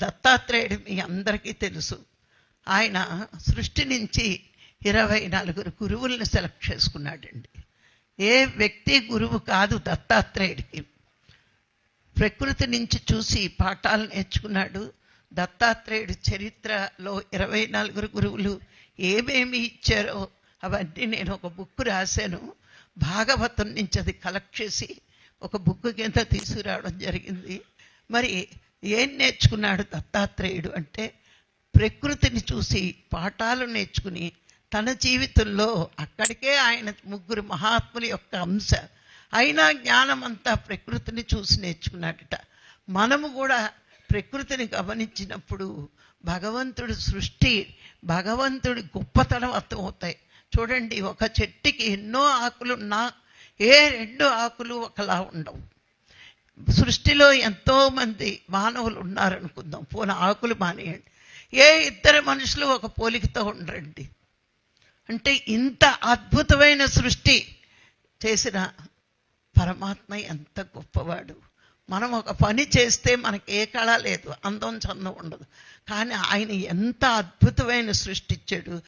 దత్తాత్రేయుడు మీ అందరికీ తెలుసు. ఆయన సృష్టి నుంచి 24 గురువుల్ని సెలెక్ట్ చేసుకున్నాడండి. ఏ వ్యక్తి గురువు కాదు దత్తాత్రేయుడికి. ప్రకృతి నుంచి చూసి పాఠాలు నేర్చుకున్నాడు. దత్తాత్రేయుడి చరిత్రలో 24 గురువులు ఏమేమి ఇచ్చారో అవన్నీ నేను ఒక బుక్ రాశాను. భాగవతం నుంచి అది కలెక్ట్ చేసి ఒక బుక్ కింద తీసుకురావడం జరిగింది. మరి ఏం నేర్చుకున్నాడు దత్తాత్రేయుడు అంటే, ప్రకృతిని చూసి పాఠాలు నేర్చుకుని తన జీవితంలో అక్కడికే ఆయన 3 మహాత్ముల యొక్క అంశ అయినా జ్ఞానం అంతా ప్రకృతిని చూసి నేర్చుకున్నాడట. మనము కూడా ప్రకృతిని గమనించినప్పుడు భగవంతుడి సృష్టి, భగవంతుడి గొప్పతనం అర్థమవుతాయి. చూడండి, ఒక చెట్టుకి ఎన్నో ఆకులున్నా ఏ 2 ఆకులు ఒకలా ఉండవు. సృష్టిలో ఎంతోమంది మానవులు ఉన్నారనుకుందాం, పోన ఆకులు మానేయండి, ఏ 2 మనుషులు ఒక పోలికతో ఉండరండి. అంటే ఇంత అద్భుతమైన సృష్టి చేసిన పరమాత్మ ఎంత గొప్పవాడు. మనం ఒక పని చేస్తే మనకి ఏ కళ లేదు, అందం చందం ఉండదు, కానీ ఆయన ఎంత అద్భుతమైన సృష్టి ఇచ్చాడు.